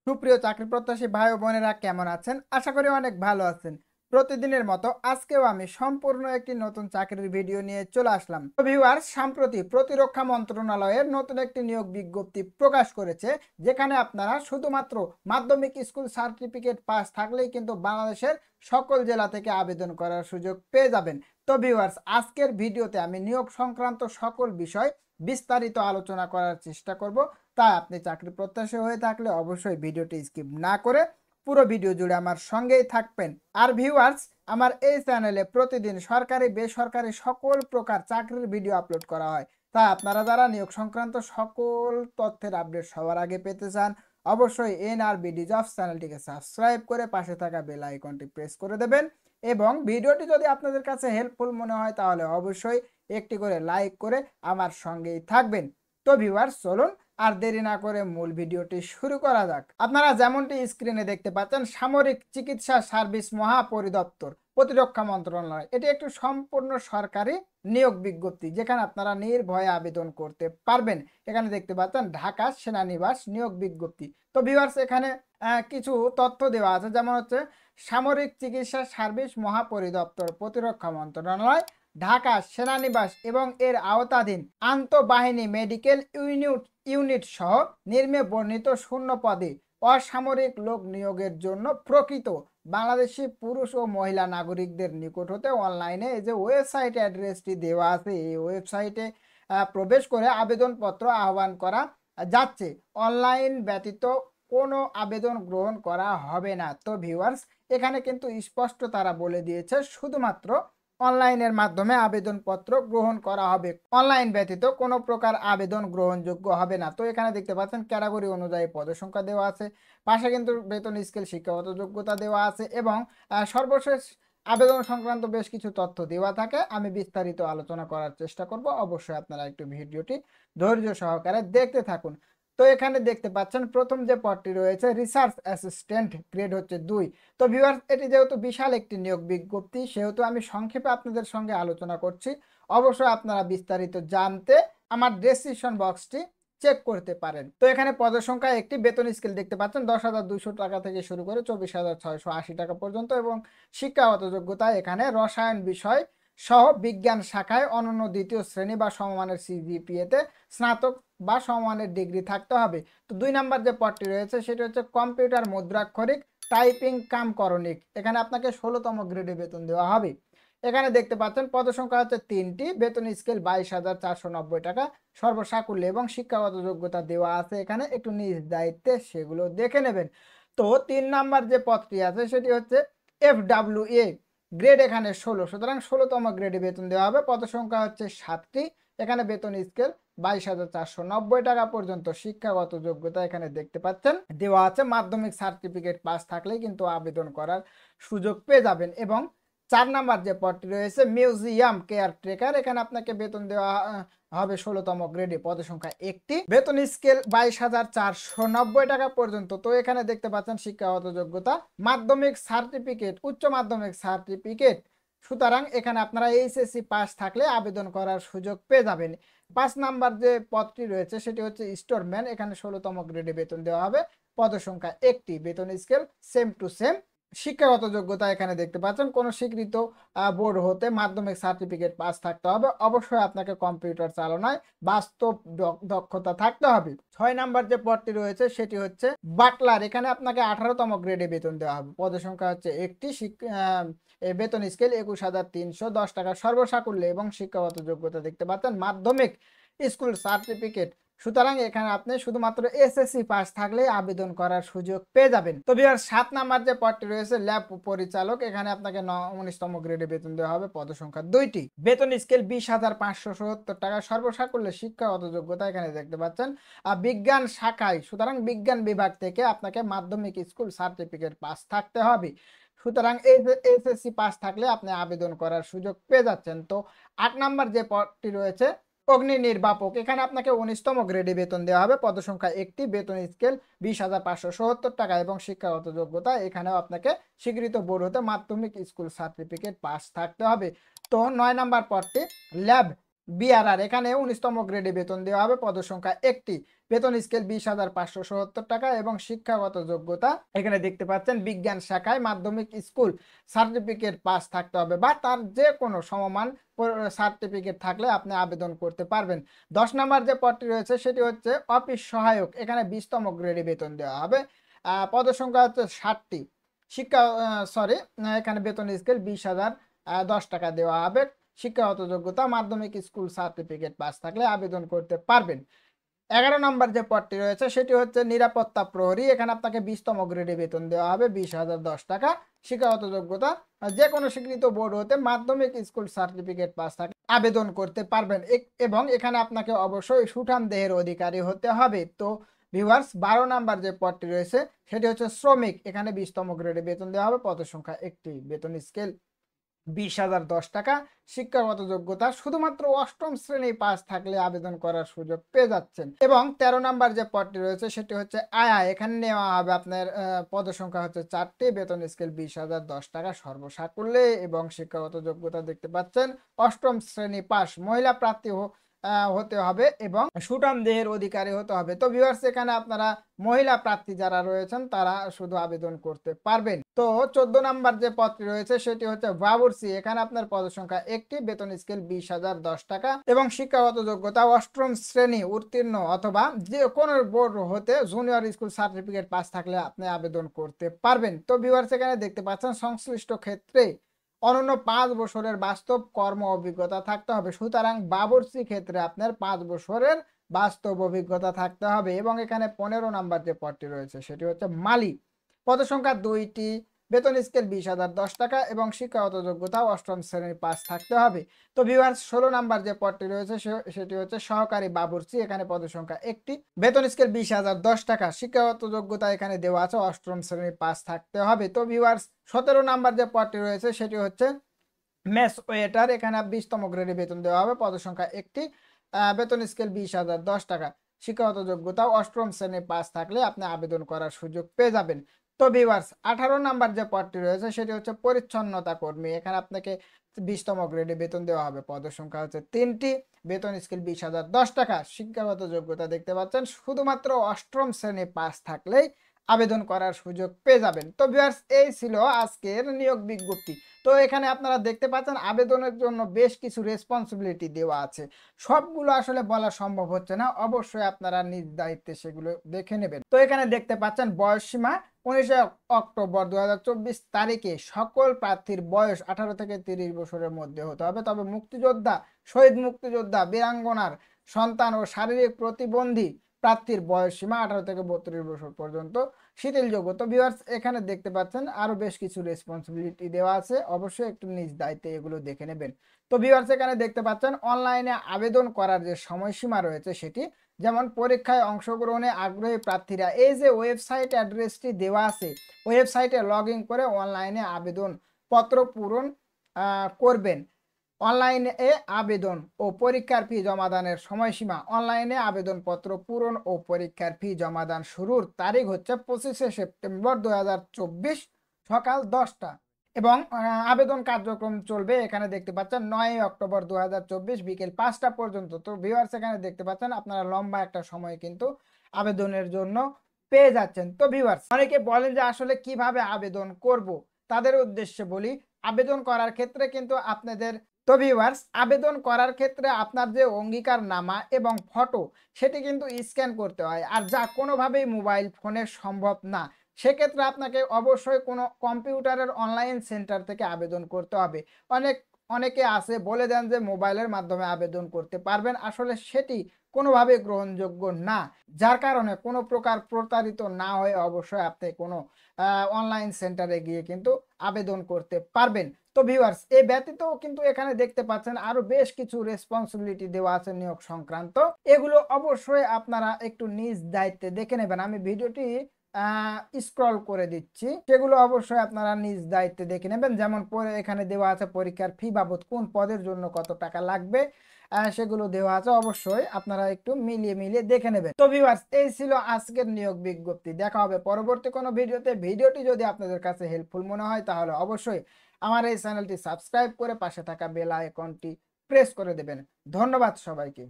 সুপ্রিয় চাকরি প্রত্যাশী ভাই ও বোনেরা কেমন আছেন? আশা করি অনেক ভালো আছেন। প্রতিদিনের মতো আজকেও আমি সম্পূর্ণ একটি নতুন চাকরির ভিডিও নিয়ে চলে আসলাম। তো ভিউয়ার্স, সম্প্রতি প্রতিরক্ষা মন্ত্রণালয়ের নতুন একটি নিয়োগ বিজ্ঞপ্তি প্রকাশ করেছে, যেখানে আপনারা শুধুমাত্র মাধ্যমিক স্কুল সার্টিফিকেট পাস থাকলেই কিন্তু বাংলাদেশের সকল জেলা থেকে আবেদন করার সুযোগ পেয়ে যাবেন। তো ভিউয়ার্স, আজকের ভিডিওতে আমি নিয়োগ সংক্রান্ত সকল বিষয় বিস্তারিত আলোচনা করার চেষ্টা করব। তাই আপনি চাকরি প্রত্যাশী হয়ে থাকলে অবশ্যই ভিডিওটি স্কিপ না করে পুরো ভিডিও জুড়ে আমার সঙ্গেই থাকবেন। আর ভিউয়ার্স, আমার এই চ্যানেলে প্রতিদিন সরকারি বেসরকারি সকল প্রকার চাকরির ভিডিও আপলোড করা হয়। তাই আপনারা যারা নিয়োগ সংক্রান্ত সকল তথ্যের আপডেট সবার আগে পেতে চান, অবশ্যই NRBD জবস চ্যানেলটিকে সাবস্ক্রাইব করে পাশে থাকা বেল আইকনটি প্রেস করে দেবেন। এবং ভিডিওটি যদি আপনাদের কাছে হেল্পফুল মনে হয় তাহলে অবশ্যই একটি করে লাইক করে আমার সঙ্গেই থাকবেন। তো ভিউয়ার্স, চলুন আর দেরি না করে মূল ভিডিওটি শুরু করা যাক। আপনারা যেমনটি স্ক্রিনে দেখতে পাচ্ছেন, সামরিক চিকিৎসা সার্ভিস মহাপরিদপ্তর প্রতিরক্ষা মন্ত্রণালয়, এটি একটি সম্পূর্ণ সরকারি নিয়োগ বিজ্ঞপ্তি, যেখানে আপনারা নির্ভয়ে আবেদন করতে পারবেন। এখানে দেখতে পাচ্ছেন ঢাকা সেনানিবাস নিয়োগ বিজ্ঞপ্তি। তো ভিউয়ার্স, এখানে কিছু তথ্য দেওয়া আছে, যেমন হচ্ছে সামরিক চিকিৎসা সার্ভিস মহাপরিদপ্তর প্রতিরক্ষা মন্ত্রণালয়, ঢাকা সেনানিবাস এবং এর আওতাধীন আন্তঃবাহিনী মেডিকেল ইউনিট সহ নিম্নে বর্ণিত শূন্য পদে অসামরিক লোক নিয়োগের জন্য প্রকৃত বাংলাদেশি পুরুষ ও মহিলা নাগরিকদের নিকট হতে অনলাইনে এই যে ওয়েবসাইট অ্যাড্রেসটি দেওয়া আছে, এই ওয়েবসাইটে প্রবেশ করে আবেদনপত্র আহ্বান করা যাচ্ছে। অনলাইন ব্যতীত কোনো আবেদন গ্রহণ করা হবে না। তো ভিউয়ার্স, এখানে কিন্তু স্পষ্ট তারা বলে দিয়েছে শুধুমাত্র অনলাইনের মাধ্যমে আবেদনপত্র গ্রহণ করা হবে, অনলাইন ব্যতীত কোনো প্রকার আবেদন গ্রহণযোগ্য হবে না। তো এখানে দেখতে পাচ্ছেন ক্যাটাগরি অনুযায়ী পদসংখ্যা দেওয়া আছে, পাশে কিন্তু বেতন স্কেল শিক্ষাগত যোগ্যতা দেওয়া আছে এবং সর্বশেষ আবেদন সংক্রান্ত বেশ কিছু তথ্য দেওয়া থাকে। আমি বিস্তারিত আলোচনা করার চেষ্টা করব, অবশ্যই আপনারা একটু ভিডিওটি ধৈর্য সহকারে দেখতে থাকুন। তো এখানে দেখতে পাচ্ছেন প্রথম যে পদটি রয়েছে রিসার্চ অ্যাসিস্ট্যান্ট, গ্রেড হচ্ছে 2। তো ভিউয়ার্স, এটি যেহেতু বিশাল একটি নিয়োগ বিজ্ঞপ্তি, সেহেতু আমি সংক্ষেপে আপনাদের সঙ্গে আলোচনা করছি। অবশ্যই আপনারা বিস্তারিত জানতে আমার ডেসক্রিপশন বক্সটি চেক করতে পারেন। তো এখানে পদের সংখ্যা একটি, বেতন স্কেল দেখতে পাচ্ছেন 10,200 টাকা থেকে শুরু করে 24,680 টাকা পর্যন্ত এবং শিক্ষাগত যোগ্যতা এখানে রসায়ন বিষয় সহ বিজ্ঞান শাখায় অনন্য দ্বিতীয় শ্রেণী বা সমমানের CGPA-তে স্নাতক বা সমমানের ডিগ্রি থাকতে হবে। তো 2 নাম্বার যে পদটি রয়েছে সেটি হচ্ছে কম্পিউটার মুদ্রাক্ষরিক টাইপিং কাম করণিক, এখানে আপনাকে 16তম গ্রেডে বেতন দেওয়া হবে। এখানে দেখতে পাচ্ছেন পদসংখ্যা হচ্ছে 3টি, বেতন স্কেল 22,490 টাকা সর্বসাকুল্যে এবং শিক্ষাগত যোগ্যতা দেওয়া আছে এখানে, একটু নিজ দায়িত্বে সেগুলো দেখে নেবেন। তো 3 নাম্বার যে পদটি আছে সেটি হচ্ছে FWA, গ্রেড এখানে 16, সুতরাং 16তম গ্রেডে বেতন দেওয়া হবে। পদসংখ্যা হচ্ছে 7টি, এখানে বেতন স্কেল 22,490 টাকা পর্যন্ত। শিক্ষাগত যোগ্যতা এখানে দেখতে পাচ্ছেন দেওয়া আছে, মাধ্যমিক সার্টিফিকেট পাস থাকলেই কিন্তু আবেদন করার সুযোগ পেয়ে যাবেন। এবং 4 নাম্বার যে পদটি রয়েছে মিউজিয়াম কেয়ার টেকার, এখানে আপনাকে বেতন দেওয়া হবে 16তম গ্রেডে, পদসংখ্যা 1টি, বেতন স্কেল 22,490 টাকা পর্যন্ত। তো এখানে দেখতে পাচ্ছেন শিক্ষাগত যোগ্যতা মাধ্যমিক সার্টিফিকেট, উচ্চ মাধ্যমিক সার্টিফিকেট, সুতরাং এখানে আপনারা HSC পাস থাকলে আবেদন করার সুযোগ পেয়ে যাবেন। 5 নাম্বার যে পদটি রয়েছে সেটি হচ্ছে স্টোরম্যান, এখানে 16তম গ্রেডে বেতন দেওয়া হবে, পদসংখ্যা 1টি, বেতন স্কেল সেম টু সেম। শিক্ষাগত যোগ্যতা এখানে দেখতে পাচ্ছেন কোন স্বীকৃত বোর্ড হতে মাধ্যমিক সার্টিফিকেট পাস থাকতে হবে, অবশ্যই আপনাকে কম্পিউটার চালনায় বাস্তব দক্ষতা থাকতে হবে। 6 নাম্বার যে পদটি রয়েছে সেটি হচ্ছে বাটলার, এখানে আপনাকে 18তম গ্রেডে বেতন দেওয়া হবে, পদসংখ্যা হচ্ছে 1টি, বেতন স্কেল 21,310 টাকা সর্বসাকুল্যে এবং শিক্ষাগত যোগ্যতা দেখতে পাচ্ছেন মাধ্যমিক স্কুল সার্টিফিকেট, সুতরাং এখানে আপনি শুধুমাত্র SSC পাস থাকলে আবেদন করার সুযোগ পেয়ে যাবেন। তো বিহার 7 নাম্বার যে পদটি রয়েছে ল্যাব পরিচালক, এখানে আপনাকে 19তম গ্রেডে বেতন দেওয়া হবে, পদসংখ্যা 2টি, বেতন স্কেল 20,570 টাকা সর্বসাকুল্যে। শিক্ষাগত যোগ্যতা এখানে দেখতে পাচ্ছেন বিজ্ঞান শাখায়, সুতরাং বিজ্ঞান বিভাগ থেকে আপনাকে মাধ্যমিক স্কুল সার্টিফিকেট পাস থাকতে হবে, সুতরাং SSC পাস থাকলে আপনি আবেদন করার সুযোগ পেয়ে যাচ্ছেন। তো 8 নাম্বার যে পদটি রয়েছে অগ্নি নির্বাপক, এখানে আপনাকে 19তম গ্রেডে বেতন দেওয়া হবে, পদসংখ্যা 1টি, বেতন স্কেল 20,570 টাকা এবং শিক্ষাগত যোগ্যতা এখানেও আপনাকে স্বীকৃত বোর্ড হতে মাধ্যমিক স্কুল সার্টিফিকেট পাস থাকতে হবে। তো 9 নাম্বার পদটি ল্যাব BRR, এখানে 19তম গ্রেডে বেতন দেওয়া হবে, পদসংখ্যা 1টি, বেতন স্কেল 20,570 টাকা এবং শিক্ষাগত যোগ্যতা এখানে দেখতে পাচ্ছেন বিজ্ঞান শাখায় মাধ্যমিক স্কুল সার্টিফিকেট পাস থাকতে হবে বা তার যে কোনো সমমান সার্টিফিকেট থাকলে আপনি আবেদন করতে পারবেন। 10 নম্বর যে পদটি রয়েছে সেটি হচ্ছে অফিস সহায়ক, এখানে 20তম গ্রেডে বেতন দেওয়া হবে। পদসংখ্যা হচ্ছে 60টি। শিক্ষা সরি এখানে বেতন স্কেল 20,010 টাকা দেওয়া হবে। শিক্ষাগত যোগ্যতা মাধ্যমিক স্কুল সার্টিফিকেট পাস থাকলে আবেদন করতে পারবেন। 11 নম্বর যে পদটি রয়েছে সেটি হচ্ছে নিরাপত্তা প্রহরী, এখানে আপনাকে 20তম গ্রেডে বেতন দেওয়া হবে 20,010 টাকা। শিক্ষাগত যোগ্যতা যে কোনো স্বীকৃত বোর্ড হতে মাধ্যমিক স্কুল সার্টিফিকেট পাস থাকলে আবেদন করতে পারবেন এবং এখানে আপনাকে অবশ্যই সুঠাম দেহের অধিকারী হতে হবে। তো ভিউয়ার্স 12 নাম্বার যে পদটি রয়েছে সেটি হচ্ছে শ্রমিক, এখানে 20তম গ্রেডে বেতন দেওয়া হবে, পদ সংখ্যা 1টি, বেতন স্কেল 20,010 টাকা। শিক্ষাগত যোগ্যতা শুধুমাত্র অষ্টম শ্রেণী পাস থাকলে আবেদন করার সুযোগ পেয়ে যাচ্ছেন। এবং 13 নাম্বার যে পদটি রয়েছে সেটি হচ্ছে আয়া, এখানে নেওয়া হবে আপনার পদ সংখ্যা হচ্ছে 4টি, বেতন স্কেল 20,010 টাকা সর্বসাকুল্যে এবং শিক্ষাগত যোগ্যতা দেখতে পাচ্ছেন অষ্টম শ্রেণী পাস, মহিলা প্রার্থী হতে হবে এবং সুঠাম দেহের অধিকারী হতে হবে। তো ভিউয়ার্স এখানে আপনারা মহিলা প্রার্থী যারা রয়েছেন তারা শুধু আবেদন করতে পারবেন। তো 14 নাম্বার যে পদটি রয়েছে সেটি হচ্ছে বাবুর্চি, এখানে আপনার পদ সংখ্যা 1টি, বেতন স্কেল 20,010 টাকা এবং শিক্ষাগত যোগ্যতা অষ্টম শ্রেণী উত্তীর্ণ অথবা যে কোনো বোর্ড হতে জুনিয়র স্কুল সার্টিফিকেট পাস থাকলে আপনি আবেদন করতে পারবেন। তো ভিউয়ার্স এখানে দেখতে পাচ্ছেন সংশ্লিষ্ট ক্ষেত্রে অনন্য 5 বছরের বাস্তব কর্ম অভিজ্ঞতা থাকতে হবে। সুতরাং বাবুর্চি ক্ষেত্রে আপনার 5 বছরের বাস্তব অভিজ্ঞতা থাকতে হবে। এবং এখানে 15 নাম্বার যে পদটি রয়েছে সেটি হচ্ছে মালি, পদ সংখ্যা 2টি, বেতন স্কেল 20,010 টাকা এবং শিক্ষাগত যোগ্যতা অষ্টম শ্রেণীর পাস থাকতে হবে। তো ভিউয়ার্স 16 নাম্বার যে পদটি রয়েছে সেটি হচ্ছে সহকারী বাবুর্চি, এখানে পদ সংখ্যা 1টি, বেতন স্কেল 20,010 টাকা। শিক্ষাগত যোগ্যতা এখানে দেওয়া আছে অষ্টম শ্রেণীর পাস থাকতে হবে। তো ভিউয়ার্স 17 নাম্বার যে পদটি রয়েছে সেটি হচ্ছে মেস ওয়েটার, এখানে 20তম গ্রেডে বেতন দেওয়া হবে, পদ সংখ্যা 1টি, বেতন স্কেল 20,010 টাকা। শিক্ষাগত যোগ্যতা অষ্টম শ্রেণী পাস থাকলে আপনি আবেদন করার সুযোগ পেয়ে যাবেন। তো ভিউয়ার্স 18 নাম্বার যে পদটি রয়েছে সেটি হচ্ছে পরিচ্ছন্নতা কর্মী, এখানে আপনাকে 20তম গ্রেডে বেতন দেওয়া হবে, পদ সংখ্যা হচ্ছে 3টি, বেতন স্কেল 20,010 টাকা। শিক্ষাগত যোগ্যতা দেখতে পাচ্ছেন শুধুমাত্র অষ্টম শ্রেণী পাস থাকলেই আবেদন করার সুযোগ পেয়ে যাবেন। তো ভিউয়ার্স এই ছিল আজকের নিয়োগ বিজ্ঞপ্তি। তো এখানে আপনারা দেখতে পাচ্ছেন আবেদনের জন্য বেশ কিছু রেসপন্সিবিলিটি দেওয়া আছে, সবগুলো আসলে বলা সম্ভব হচ্ছে না, অবশ্যই আপনারা নিজ দায়িত্বে সেগুলো দেখে নেবেন। তো এখানে দেখতে পাচ্ছেন বয়স সীমা 19 অক্টোবর 2024 তারিখে সকল প্রার্থীর বয়স 18 থেকে 30 বছরের মধ্যে হতে হবে। তবে মুক্তিযোদ্ধা, শহীদ মুক্তিযোদ্ধা, বীরাঙ্গনার সন্তান ও শারীরিক প্রতিবন্ধী প্রার্থীর বয়স সীমা 18 থেকে 32 বছর পর্যন্ত শিথিলযোগ্য। তো ভিউয়ার্স এখানে দেখতে পাচ্ছেন আরো বেশ কিছু রেসপন্সিবিলিটি দেওয়া আছে, অবশ্যই একটু নিজ দায়িত্বে এগুলো দেখে নেবেন। তো ভিউয়ার্স এখানে দেখতে পাচ্ছেন অনলাইনে আবেদন করার যে সময়সীমা রয়েছে সেটি, যেমন পরীক্ষায় অংশগ্রহণে আগ্রহী প্রার্থীরা এই যে ওয়েবসাইট অ্যাড্রেসটি দেওয়া আছে ওয়েবসাইটে লগ ইন করে অনলাইনে আবেদন পত্র পূরণ করবেন। অনলাইনে আবেদন ও পরীক্ষার ফি জমাদানের সময়সীমা, অনলাইনে আবেদনপত্র পূরণ ও পরীক্ষার ফি জমাদান শুরুর তারিখ হচ্ছে 25শে সেপ্টেম্বর 2024 সকাল 10টা এবং আবেদন কার্যক্রম চলবে এখানে দেখতে পাচ্ছেন 9 অক্টোবর 2024 বিকেল 5টা পর্যন্ত। তো ভিউয়ার্স এখানে দেখতে পাচ্ছেন আপনারা লম্বা একটা সময় কিন্তু আবেদনের জন্য পেয়ে যাচ্ছেন। তো ভিউয়ার্স অনেকে বলেন যে আসলে কিভাবে আবেদন করব, তাদের উদ্দেশ্যে বলি আবেদন করার ক্ষেত্রে কিন্তু আপনাদের, তো ভিউয়ার্স আবেদন করার ক্ষেত্রে আপনার যে অঙ্গীকারনামা এবং ফটো সেটি কিন্তু স্ক্যান করতে হয়, আর যা কোনোভাবেই মোবাইল ফোনে সম্ভব না, সেক্ষেত্রে আপনাকে অবশ্যই কোনো কম্পিউটারের অনলাইন সেন্টার থেকে আবেদন করতে হবে। অনেকে আছে বলে দেন যে মোবাইলের মাধ্যমে আবেদন করতে পারবেন, আসলে সেটি কোনোভাবে গ্রহণযোগ্য না, যার কারণে কোনো প্রকার প্রতারিত না হয়ে অবশ্যই আপনি কোনো অনলাইন সেন্টারে গিয়ে কিন্তু আবেদন করতে পারবেন। তো ভিউয়ার্স এই ব্যতীতও কিন্তু এখানে দেখতে পাচ্ছেন আরো বেশ কিছু রেসপন্সিবিলিটি দেওয়া আছে নিয়োগ সংক্রান্ত, এগুলো অবশ্যই আপনারা একটু নিজ দায়িত্বে দেখে নেবেন। আমি ভিডিওটি স্ক্রল করে দিচ্ছি, সেগুলো অবশ্যই আপনারা নিজ দায়িত্বে দেখে নেবেন। যেমন এখানে দেওয়া আছে পরীক্ষার ফি বাবদ কোন পদের জন্য কত টাকা লাগবে, সেগুলো দেওয়া আছে, অবশ্যই আপনারা একটু মিলিয়ে দেখে নেবেন। তো ভিউয়ার্স এই ছিল আজকের নিয়োগ বিজ্ঞপ্তি, দেখা হবে পরবর্তী কোনো ভিডিওতে। ভিডিওটি যদি আপনাদের কাছে হেল্পফুল মনে হয় তাহলে অবশ্যই আমার এই চ্যানেলটি সাবস্ক্রাইব করে পাশে থাকা বেল আইকনটি প্রেস করে দেবেন। ধন্যবাদ সবাইকে।